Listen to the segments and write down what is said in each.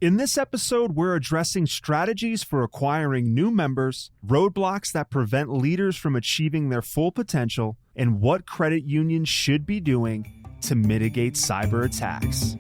In this episode, we're addressing strategies for acquiring new members, roadblocks that prevent leaders from achieving their full potential, and what credit unions should be doing to mitigate cyber attacks.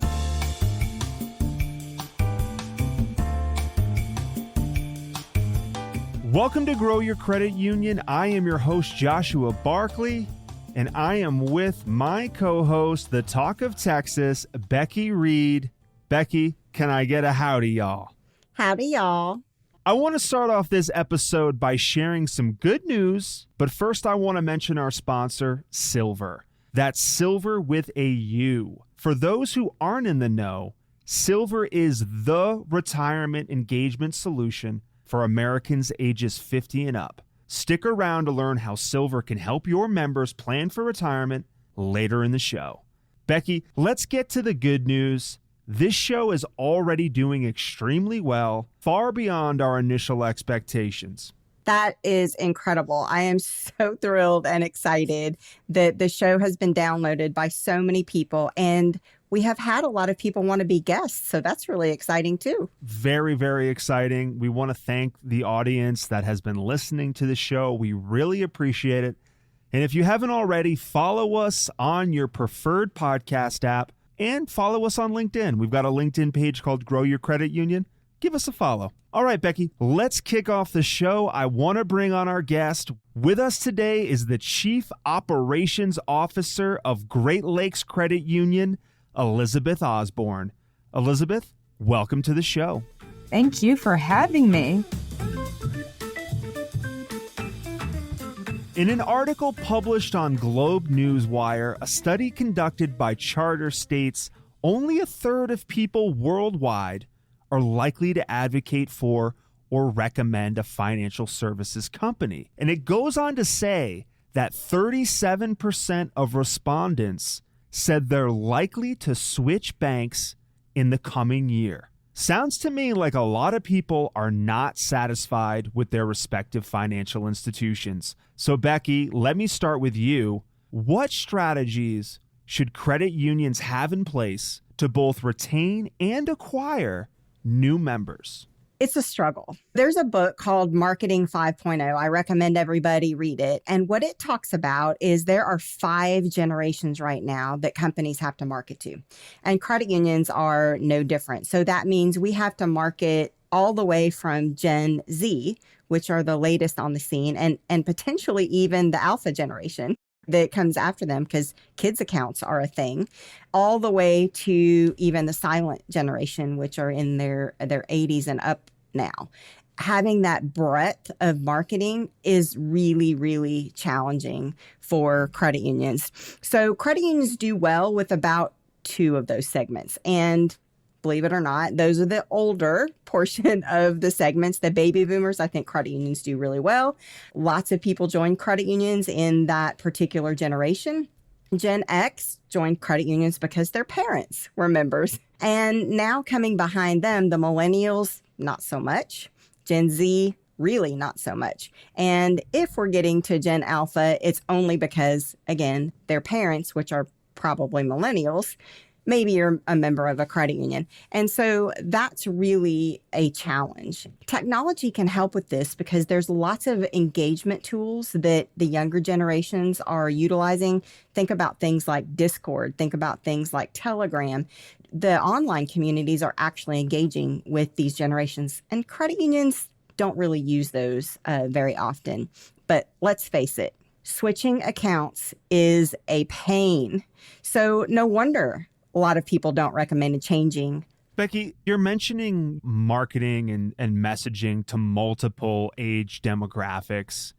Welcome to Grow Your Credit Union. I am your host, Joshua Barkley, and I am with my co-host, the Talk of Texas, Becky Reed. Becky, can I get a howdy, y'all? Howdy, y'all. I want to start off this episode by sharing some good news, but first I want to mention our sponsor, Silver. That's Silver with a U. For those who aren't in the know, Silver is the retirement engagement solution for Americans ages 50 and up. Stick around to learn how Silver can help your members plan for retirement later in the show. Becky, let's get to the good news. This show is already doing extremely well, far beyond our initial expectations. That is incredible. I am so thrilled and excited that the show has been downloaded by so many people, and we have had a lot of people want to be guests, so that's really exciting too. Very, very exciting. We want to thank the audience that has been listening to the show. We really appreciate it. And if you haven't already, follow us on your preferred podcast app and follow us on LinkedIn. We've got a LinkedIn page called Grow Your Credit Union. Give us a follow. All right, Becky, let's kick off the show. I want to bring on our guest. With us today is the Chief Operations Officer of Great Lakes Credit Union, Elizabeth Osborne. Elizabeth, welcome to the show. Thank you for having me. In an article published on Globe Newswire, a study conducted by Charter states only a third of people worldwide are likely to advocate for or recommend a financial services company. And it goes on to say that 37% of respondents said they're likely to switch banks in the coming year. Sounds to me like a lot of people are not satisfied with their respective financial institutions. So, Becky, let me start with you. What strategies should credit unions have in place to both retain and acquire new members? It's a struggle. There's a book called Marketing 5.0. I recommend everybody read it. And what it talks about is there are 5 generations right now that companies have to market to. And credit unions are no different. So that means we have to market all the way from Gen Z, which are the latest on the scene, and potentially even the alpha generation that comes after them, because kids accounts are a thing, all the way to even the silent generation, which are in their 80s and up now. Having that breadth of marketing is really, really challenging for credit unions. So credit unions do well with about 2 of those segments. And believe it or not, those are the older portion of the segments. The baby boomers, I think credit unions do really well. Lots of people join credit unions in that particular generation. Gen X joined credit unions because their parents were members. And now coming behind them, the millennials, not so much. Gen Z, really not so much. And if we're getting to Gen Alpha, it's only because, again, their parents, which are probably millennials, maybe you're a member of a credit union. And so that's really a challenge. Technology can help with this because there's lots of engagement tools that the younger generations are utilizing. Think about things like Discord. Think about things like Telegram. The online communities are actually engaging with these generations, and credit unions don't really use those very often. But let's face it, switching accounts is a pain. So no wonder a lot of people don't recommend changing. Becky, you're mentioning marketing and messaging to multiple age demographics.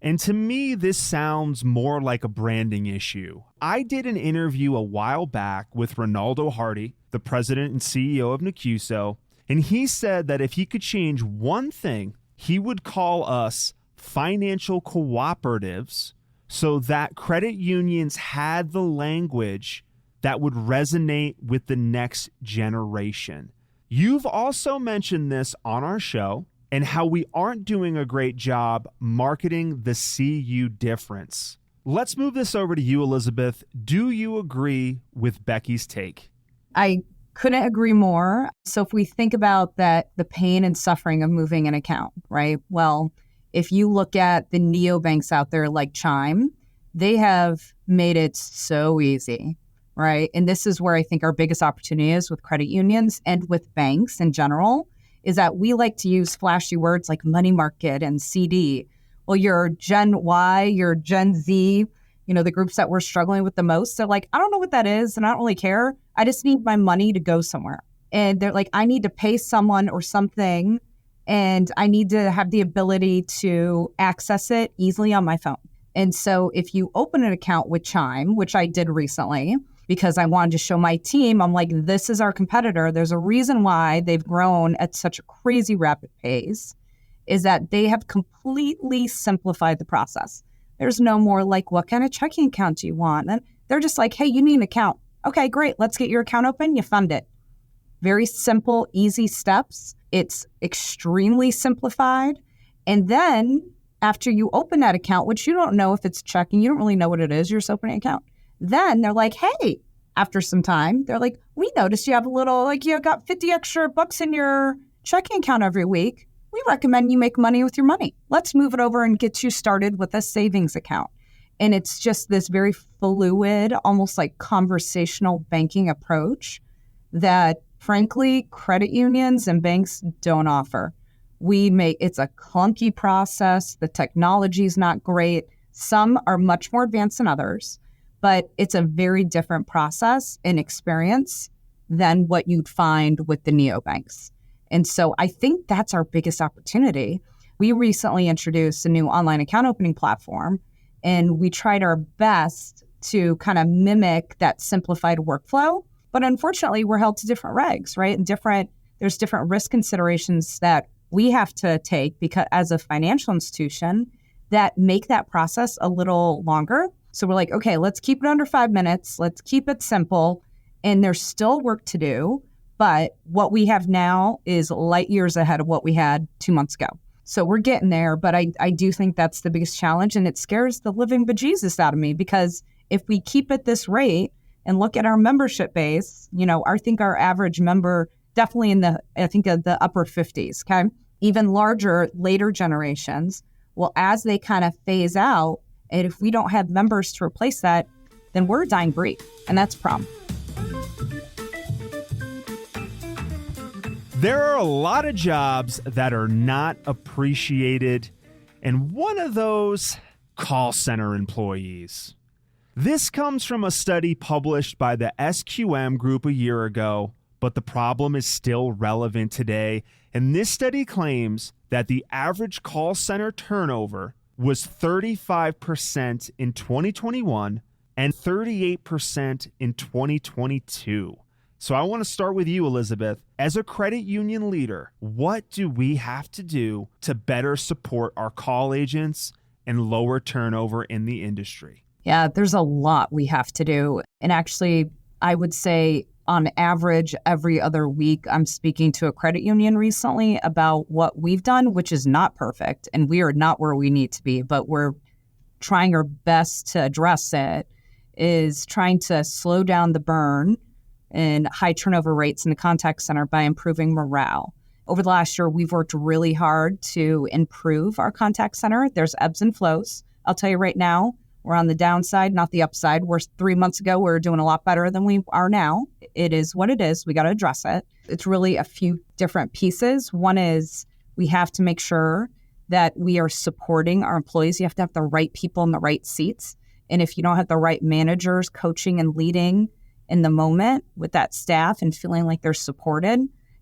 And to me, this sounds more like a branding issue. I did an interview a while back with Ronaldo Hardy, the president and CEO of Nacuso, and he said that if he could change one thing, he would call us financial cooperatives so that credit unions had the language that would resonate with the next generation. You've also mentioned this on our show and how we aren't doing a great job marketing the CU difference. Let's move this over to you, Elizabeth. Do you agree with Becky's take? I Couldn't agree more. So if we think about that, the pain and suffering of moving an account, right? Well, if you look at the neobanks out there like Chime, they have made it so easy, right? And this is where I think our biggest opportunity is with credit unions and with banks in general, is that we like to use flashy words like money market and CD. Well, you're Gen Y, you're Gen Z, the groups that we're struggling with the most. They're like, I don't know what that is and I don't really care. I just need my money to go somewhere. And they're like, I need to pay someone or something, and I need to have the ability to access it easily on my phone. And so if you open an account with Chime, which I did recently, because I wanted to show my team, I'm like, this is our competitor. There's a reason why they've grown at such a crazy rapid pace, is that they have completely simplified the process. There's no more like, what kind of checking account do you want? And they're just like, hey, you need an account. Okay, great. Let's get your account open. You fund it. Very simple, easy steps. It's extremely simplified. And then after you open that account, which you don't know if it's checking, you don't really know what it is, you're just opening an account. Then they're like, hey, after some time, they're like, we noticed you have a little, like you got 50 extra bucks in your checking account every week. We recommend you make money with your money. Let's move it over and get you started with a savings account. And it's just this very fluid, almost like conversational banking approach that, frankly, credit unions and banks don't offer. It's a clunky process. The technology is not great. Some are much more advanced than others, but it's a very different process and experience than what you'd find with the neobanks. And so I think that's our biggest opportunity. We recently introduced a new online account opening platform, and we tried our best to kind of mimic that simplified workflow. But unfortunately, we're held to different regs, right? And there's different risk considerations that we have to take because as a financial institution that make that process a little longer. So we're like, okay, let's keep it under 5 minutes. Let's keep it simple. And there's still work to do. But what we have now is light years ahead of what we had 2 months ago. So we're getting there. But I do think that's the biggest challenge. And it scares the living bejesus out of me, because if we keep at this rate and look at our membership base, I think our average member definitely in the upper 50s, okay? Even larger, later generations. Well, as they kind of phase out, and if we don't have members to replace that, then we're a dying breed. And that's a problem. There are a lot of jobs that are not appreciated, and one of those, call center employees. This comes from a study published by the SQM Group a year ago, but the problem is still relevant today, and this study claims that the average call center turnover was 35% in 2021 and 38% in 2022. So I want to start with you, Elizabeth. As a credit union leader, what do we have to do to better support our call agents and lower turnover in the industry? Yeah, there's a lot we have to do. And actually, I would say on average, every other week, I'm speaking to a credit union recently about what we've done, which is not perfect. And we are not where we need to be, but we're trying our best to address it, is trying to slow down the burn and high turnover rates in the contact center by improving morale. Over the last year, we've worked really hard to improve our contact center. There's ebbs and flows. I'll tell you right now, we're on the downside, not the upside. 3 months ago, we were doing a lot better than we are now. It is what it is. We got to address it. It's really a few different pieces. One is we have to make sure that we are supporting our employees. You have to have the right people in the right seats. And if you don't have the right managers coaching and leading in the moment with that staff and feeling like they're supported,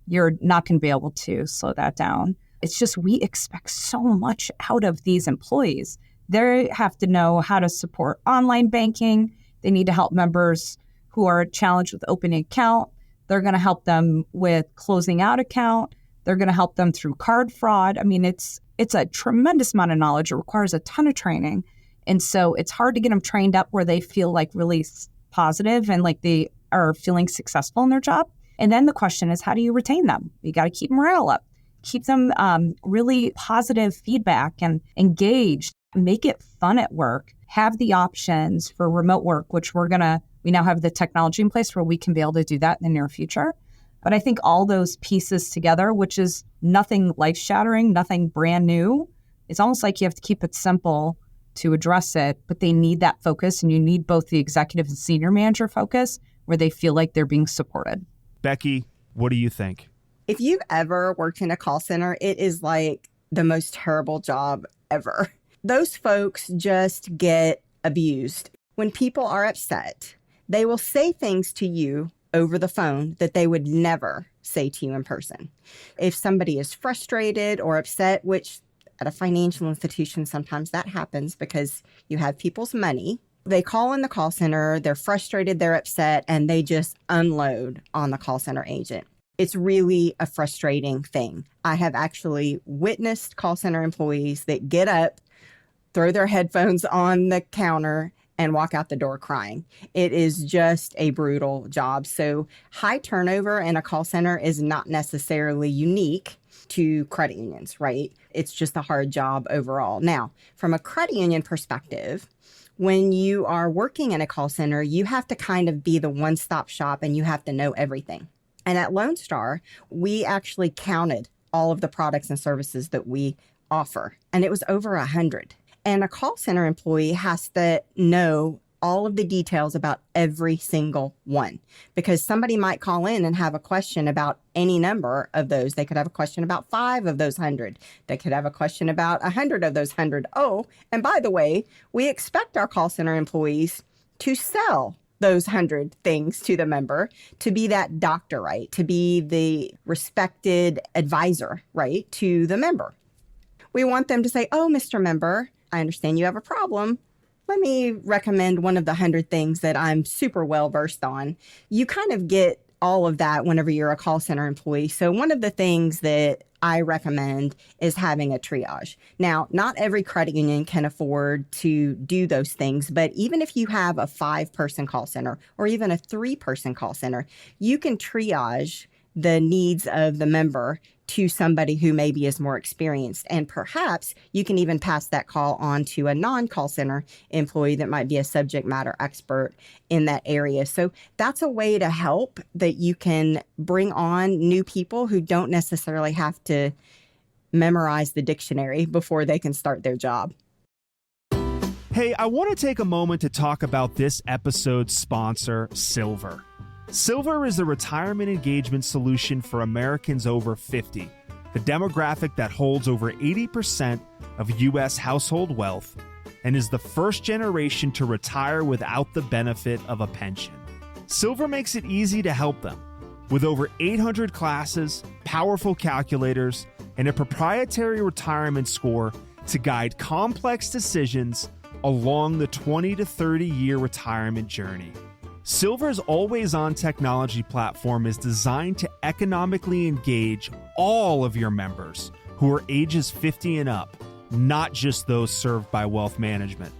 you're not going to be able to slow that down. It's just we expect so much out of these employees. They have to know how to support online banking. They need to help members who are challenged with opening an account. They're going to help them with closing out account. They're going to help them through card fraud. I mean, it's a tremendous amount of knowledge. It requires a ton of training. And so it's hard to get them trained up where they feel like really positive and like they are feeling successful in their job. And then the question is, how do you retain them? You got to keep morale up, keep them really positive feedback and engaged, make it fun at work, have the options for remote work, which we now have the technology in place where we can be able to do that in the near future. But I think all those pieces together, which is nothing life-shattering, nothing brand new, it's almost like you have to keep it simple to address it, but they need that focus, and you need both the executive and senior manager focus where they feel like they're being supported. Becky, what do you think? If you've ever worked in a call center, it is like the most terrible job ever. Those folks just get abused. When people are upset, they will say things to you over the phone that they would never say to you in person. If somebody is frustrated or upset, which at a financial institution, sometimes that happens because you have people's money, they call in the call center, they're frustrated, they're upset, and they just unload on the call center agent. It's really a frustrating thing. I have actually witnessed call center employees that get up, throw their headphones on the counter, and walk out the door crying. It is just a brutal job. So high turnover in a call center is not necessarily unique to credit unions, right? It's just a hard job overall. Now, from a credit union perspective, when you are working in a call center, you have to kind of be the one-stop shop and you have to know everything. And at Lone Star, we actually counted all of the products and services that we offer, and it was over 100. And a call center employee has to know all of the details about every single one, because somebody might call in and have a question about any number of those. They could have a question about 5 of those 100. They could have a question about 100 of those 100. Oh, and by the way, we expect our call center employees to sell those 100 things to the member, to be that doctor, right? To be the respected advisor, right? To the member. We want them to say, oh, Mr. Member, I understand you have a problem. Let me recommend one of the 100 things that I'm super well versed on. You kind of get all of that whenever you're a call center employee. So one of the things that I recommend is having a triage. Now, not every credit union can afford to do those things, but even if you have a 5-person call center or even a 3-person call center, you can triage the needs of the member to somebody who maybe is more experienced. And perhaps you can even pass that call on to a non-call center employee that might be a subject matter expert in that area. So that's a way to help, that you can bring on new people who don't necessarily have to memorize the dictionary before they can start their job. Hey, I want to take a moment to talk about this episode's sponsor, Silver. Silver is the retirement engagement solution for Americans over 50, the demographic that holds over 80% of U.S. household wealth and is the first generation to retire without the benefit of a pension. Silver makes it easy to help them. With over 800 classes, powerful calculators, and a proprietary retirement score to guide complex decisions along the 20 to 30-year retirement journey. Silver's always-on technology platform is designed to economically engage all of your members who are ages 50 and up, not just those served by wealth management.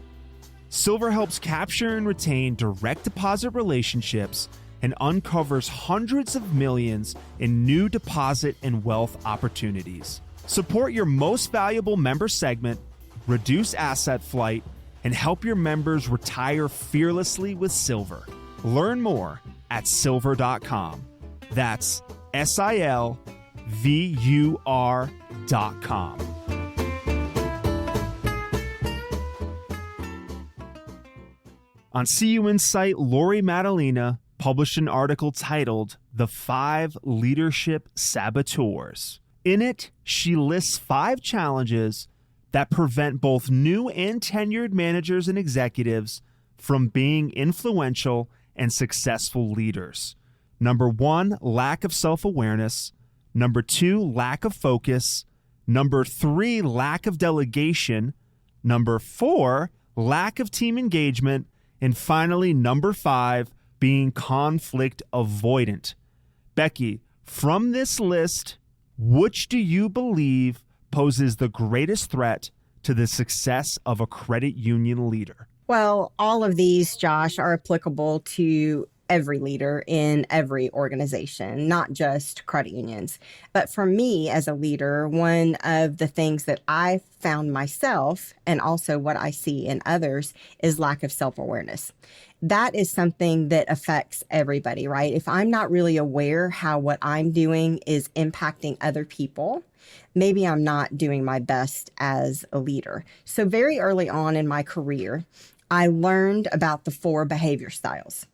Silver helps capture and retain direct deposit relationships and uncovers hundreds of millions in new deposit and wealth opportunities. Support your most valuable member segment, reduce asset flight, and help your members retire fearlessly with Silver. Learn more at silver.com. That's SILVUR.com. On CU Insight, Lori Madalena published an article titled The 5 Leadership Saboteurs. In it, she lists 5 challenges that prevent both new and tenured managers and executives from being influential and successful leaders. Number 1, lack of self-awareness. Number 2, lack of focus. Number 3, lack of delegation. Number 4, lack of team engagement. And finally, number 5, being conflict avoidant. Becky, from this list, which do you believe poses the greatest threat to the success of a credit union leader? Well, all of these, Josh, are applicable to every leader in every organization, not just credit unions. But for me as a leader, one of the things that I found myself and also what I see in others is lack of self-awareness. That is something that affects everybody, right? If I'm not really aware how what I'm doing is impacting other people, maybe I'm not doing my best as a leader. So very early on in my career, I learned about the 4 behavior styles.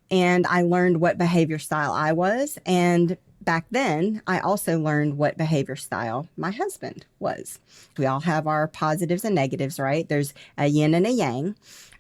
And I learned what behavior style I was. And back then, I also learned what behavior style my husband was. We all have our positives and negatives, right? There's a yin and a yang.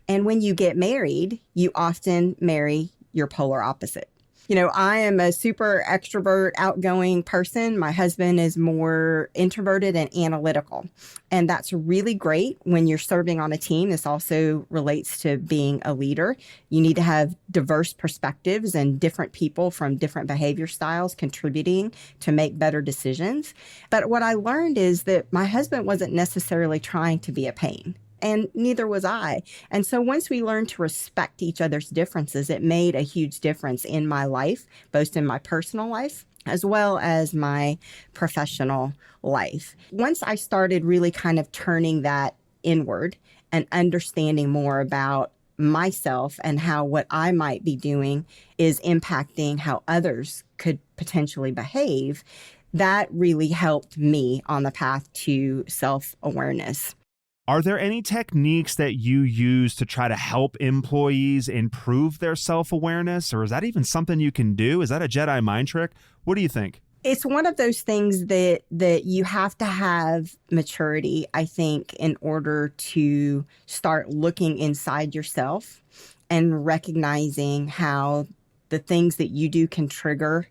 And when you get married, you often marry your polar opposite. You know, I am a super extrovert, outgoing person. My husband is more introverted and analytical. And that's really great when you're serving on a team. This also relates to being a leader. You need to have diverse perspectives and different people from different behavior styles contributing to make better decisions. But what I learned is that my husband wasn't necessarily trying to be a pain. And neither was I. And so once we learned to respect each other's differences, it made a huge difference in my life, both in my personal life as well as my professional life. Once I started really kind of turning that inward and understanding more about myself and how what I might be doing is impacting how others could potentially behave, that really helped me on the path to self-awareness. Are there any techniques that you use to try to help employees improve their self-awareness? Or is that even something you can do? Is that a Jedi mind trick? What do you think? It's one of those things that you have to have maturity, I think, in order to start looking inside yourself and recognizing how the things that you do can trigger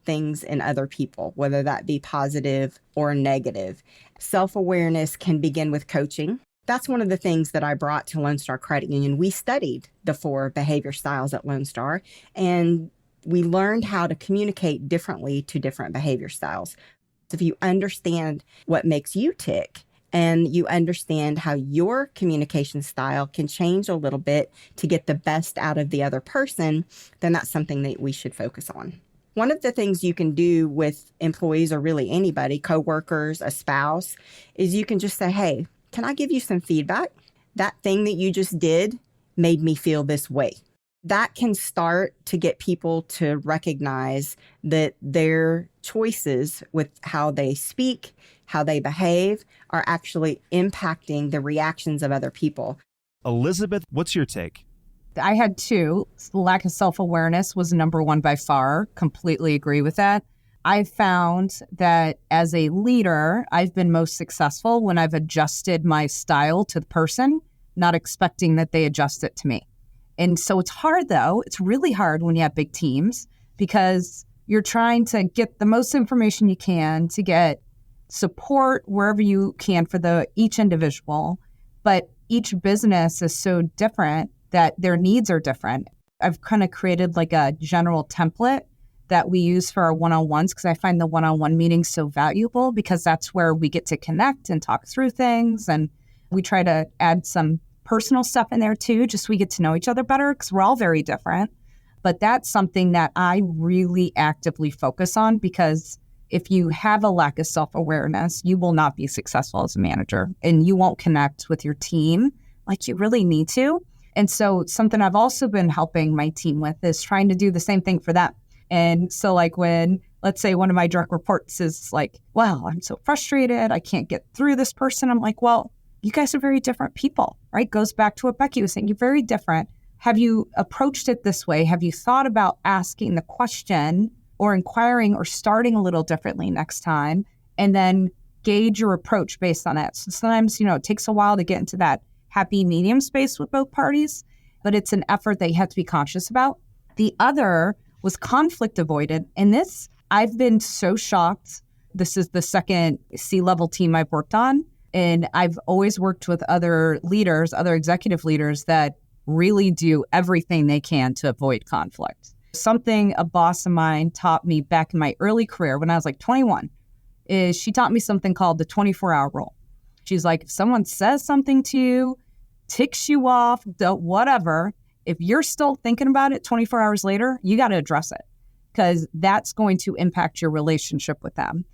things in other people, whether that be positive or negative. Self-awareness can begin with coaching. That's one of the things that I brought to Lone Star Credit Union. We studied the 4 behavior styles at Lone Star, and we learned how to communicate differently to different behavior styles. If you understand what makes you tick and you understand how your communication style can change a little bit to get the best out of the other person, then that's something that we should focus on. One of the things you can do with employees or really anybody, coworkers, a spouse, is you can just say, hey, can I give you some feedback? That thing that you just did made me feel this way. That can start to get people to recognize that their choices with how they speak, how they behave, are actually impacting the reactions of other people. Elizabeth, what's your take? I had 2. Lack of self-awareness was number 1 by far. Completely agree with that. I found that as a leader, I've been most successful when I've adjusted my style to the person, not expecting that they adjust it to me. And so it's hard, though. It's really hard when you have big teams because you're trying to get the most information you can to get support wherever you can for each individual. But each business is so different that their needs are different. I've kind of created like a general template that we use for our one-on-ones because I find the one-on-one meetings so valuable because that's where we get to connect and talk through things. And we try to add some personal stuff in there too, just so we get to know each other better because we're all very different. But that's something that I really actively focus on because if you have a lack of self-awareness, you will not be successful as a manager and you won't connect with your team like you really need to. And so something I've also been helping my team with is trying to do the same thing for them. And so like when, let's say one of my direct reports is like, wow, I'm so frustrated. I can't get through this person. I'm like, well, you guys are very different people, right? Goes back to what Becky was saying. You're very different. Have you approached it this way? Have you thought about asking the question or inquiring or starting a little differently next time? And then gauge your approach based on that. So sometimes, it takes a while to get into that happy medium space with both parties, but it's an effort that you have to be conscious about. The other was conflict avoided. And this, I've been so shocked. This is the second C-level team I've worked on. And I've always worked with other leaders, other executive leaders that really do everything they can to avoid conflict. Something a boss of mine taught me back in my early career when I was like 21 is she taught me something called the 24-hour rule. She's like, if someone says something to you, ticks you off, whatever, If you're still thinking about it 24 hours later, you got to address it, because that's going to impact your relationship with them.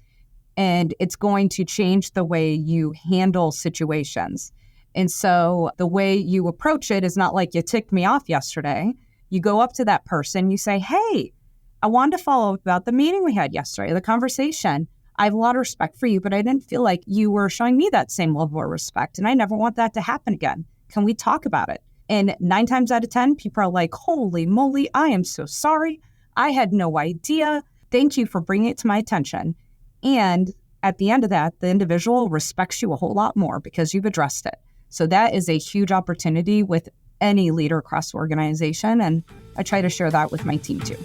And it's going to change the way you handle situations. And so the way you approach it is not like, you ticked me off yesterday. You go up to that person, you say, hey, I wanted to follow up about the meeting we had yesterday, the conversation. I have a lot of respect for you, but I didn't feel like you were showing me that same level of respect. And I never want that to happen again. Can we talk about it? And 9 times out of 10, people are like, holy moly, I am so sorry. I had no idea. Thank you for bringing it to my attention. And at the end of that, the individual respects you a whole lot more because you've addressed it. So that is a huge opportunity with any leader across the organization. And I try to share that with my team too.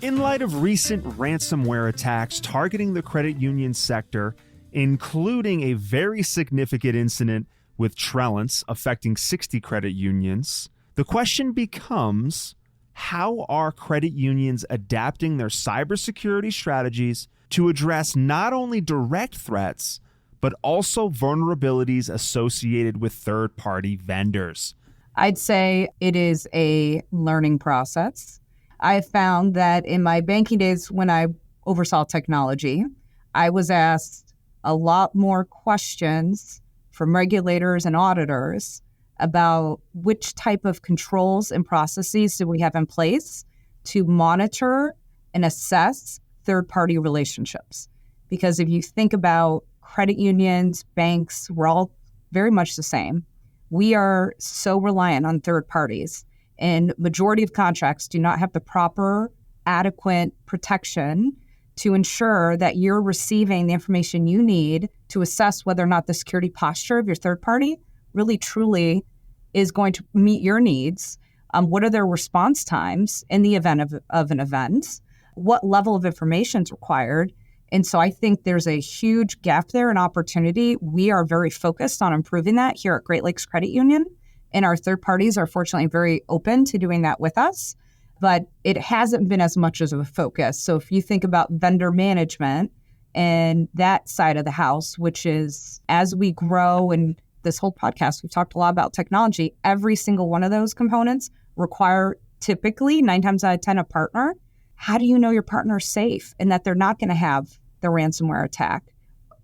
In light of recent ransomware attacks targeting the credit union sector, including a very significant incident with Trellance affecting 60 credit unions, the question becomes, how are credit unions adapting their cybersecurity strategies to address not only direct threats, but also vulnerabilities associated with third-party vendors? I'd say it is a learning process. I found that in my banking days when I oversaw technology, I was asked a lot more questions from regulators and auditors about which type of controls and processes do we have in place to monitor and assess third-party relationships. Because if you think about credit unions, banks, we're all very much the same. We are so reliant on third parties, and majority of contracts do not have the proper, adequate protection to ensure that you're receiving the information you need to assess whether or not the security posture of your third party really truly is going to meet your needs. What are their response times in the event of an event? What level of information is required? And so I think there's a huge gap there, an opportunity. We are very focused on improving that here at Great Lakes Credit Union. And our third parties are fortunately very open to doing that with us. But it hasn't been as much as a focus. So if you think about vendor management and that side of the house, which is as we grow, and this whole podcast, we've talked a lot about technology, every single one of those components require typically 9 times out of 10 a partner. How do you know your partner is safe and that they're not going to have the ransomware attack?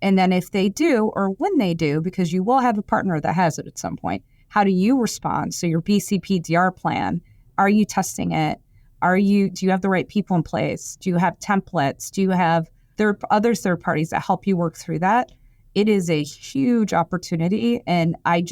And then if they do, or when they do, because you will have a partner that has it at some point, how do you respond? So your BCPDR plan, are you testing it? Do you have the right people in place? Do you have templates? Do you have other third parties that help you work through that? It is a huge opportunity. And I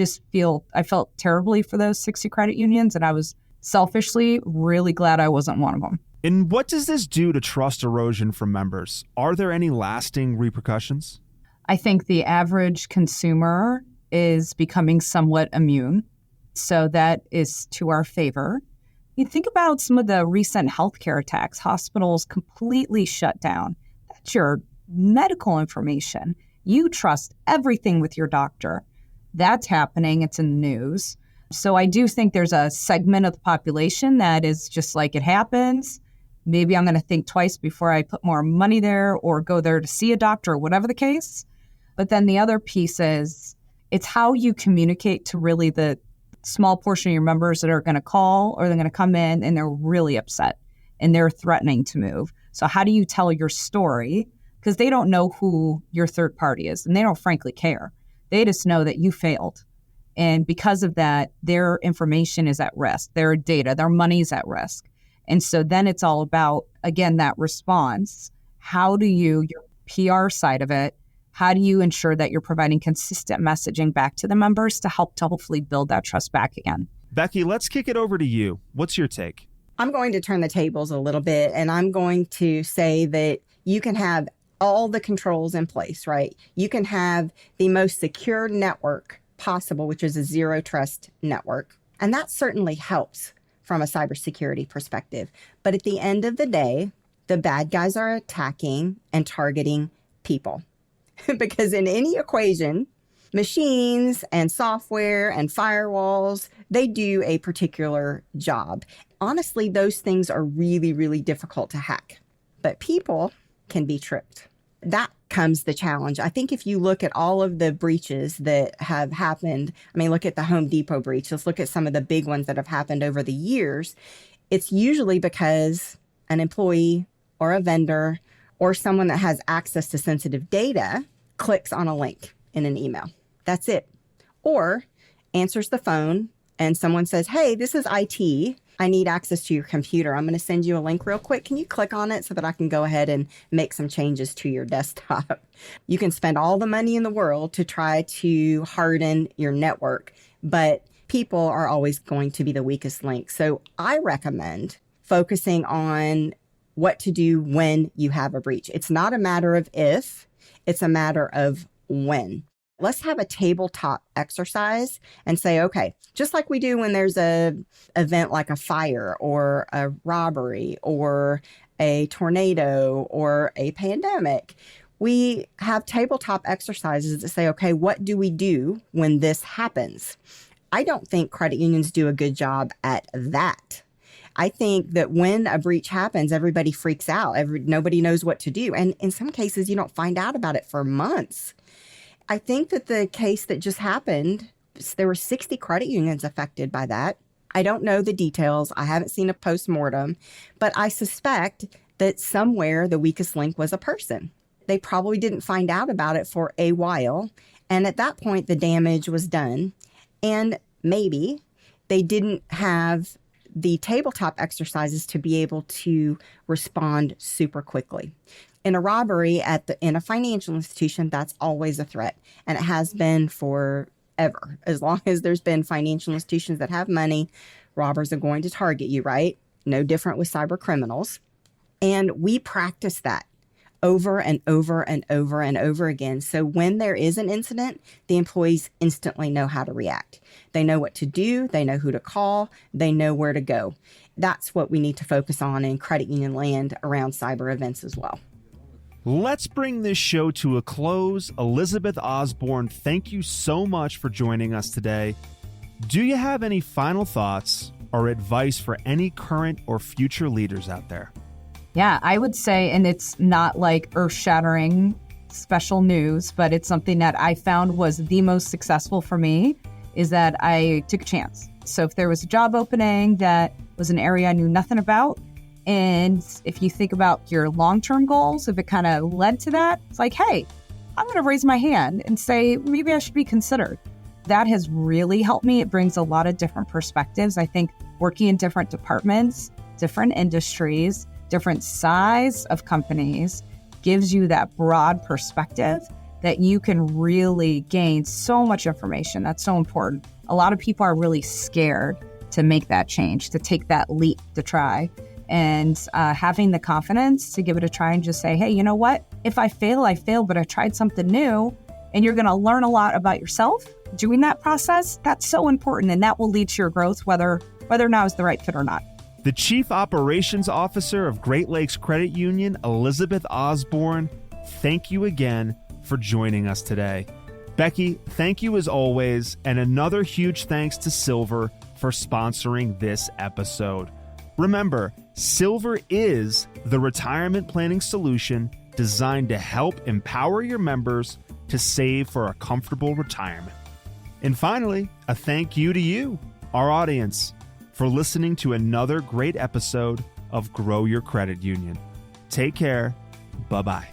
felt terribly for those 60 credit unions. And I was selfishly really glad I wasn't one of them. And what does this do to trust erosion from members? Are there any lasting repercussions? I think the average consumer is becoming somewhat immune. So that is to our favor. You think about some of the recent healthcare attacks, hospitals completely shut down. That's your medical information. You trust everything with your doctor. That's happening. It's in the news. So I do think there's a segment of the population that is just like, it happens. Maybe I'm going to think twice before I put more money there or go there to see a doctor or whatever the case. But then the other piece is, it's how you communicate to really the small portion of your members that are going to call, or they're going to come in and they're really upset and they're threatening to move. So how do you tell your story? Because they don't know who your third party is and they don't frankly care. They just know that you failed. And because of that, their information is at risk. Their data, their money's at risk. And so then it's all about, again, that response. How do you, your PR side of it, how do you ensure that you're providing consistent messaging back to the members to help to hopefully build that trust back again? Becky, let's kick it over to you. What's your take? I'm going to turn the tables a little bit, and I'm going to say that you can have all the controls in place, right? You can have the most secure network possible, which is a zero trust network. And that certainly helps from a cybersecurity perspective. But at the end of the day, the bad guys are attacking and targeting people. Because in any equation, machines and software and firewalls, they do a particular job. Honestly, those things are really, really difficult to hack. But people can be tricked. That comes the challenge. I think if you look at all of the breaches that have happened, I mean, look at the Home Depot breach. Let's look at some of the big ones that have happened over the years. It's usually because an employee or a vendor or someone that has access to sensitive data clicks on a link in an email. That's it. Or answers the phone and someone says, hey, this is IT. I need access to your computer. I'm going to send you a link real quick. Can you click on it so that I can go ahead and make some changes to your desktop? You can spend all the money in the world to try to harden your network, but people are always going to be the weakest link. So I recommend focusing on what to do when you have a breach. It's not a matter of if, it's a matter of when. Let's have a tabletop exercise and say, okay, just like we do when there's a event like a fire or a robbery or a tornado or a pandemic, we have tabletop exercises that say, okay, what do we do when this happens? I don't think credit unions do a good job at that. I think that when a breach happens, everybody freaks out. Nobody knows what to do. And in some cases, you don't find out about it for months. I think that the case that just happened, there were 60 credit unions affected by that. I don't know the details. I haven't seen a postmortem, but I suspect that somewhere the weakest link was a person. They probably didn't find out about it for a while. And at that point, the damage was done. And maybe they didn't have the tabletop exercises to be able to respond super quickly. In a robbery in a financial institution, that's always a threat. And it has been forever. As long as there's been financial institutions that have money, robbers are going to target you, right? No different with cyber criminals. And we practice that over and over and over and over again. So when there is an incident, the employees instantly know how to react. They know what to do. They know who to call. They know where to go. That's what we need to focus on in credit union land around cyber events as well. Let's bring this show to a close. Elizabeth Osborne, thank you so much for joining us today. Do you have any final thoughts or advice for any current or future leaders out there? Yeah, I would say, and it's not like earth-shattering special news, but it's something that I found was the most successful for me, is that I took a chance. So if there was a job opening that was an area I knew nothing about, and if you think about your long-term goals, if it kind of led to that, it's like, hey, I'm going to raise my hand and say, maybe I should be considered. That has really helped me. It brings a lot of different perspectives. I think working in different departments, different industries, different size of companies gives you that broad perspective that you can really gain so much information. That's so important. A lot of people are really scared to make that change, to take that leap, to try. And having the confidence to give it a try and just say, hey, you know what? If I fail, I fail, but I tried something new. And you're going to learn a lot about yourself doing that process. That's so important. And that will lead to your growth, whether now is the right fit or not. The Chief Operations Officer of Great Lakes Credit Union, Elizabeth Osborne, thank you again for joining us today. Becky, thank you as always. And another huge thanks to Silver for sponsoring this episode. Remember, Silver is the retirement planning solution designed to help empower your members to save for a comfortable retirement. And finally, a thank you to you, our audience, for listening to another great episode of Grow Your Credit Union. Take care. Bye-bye.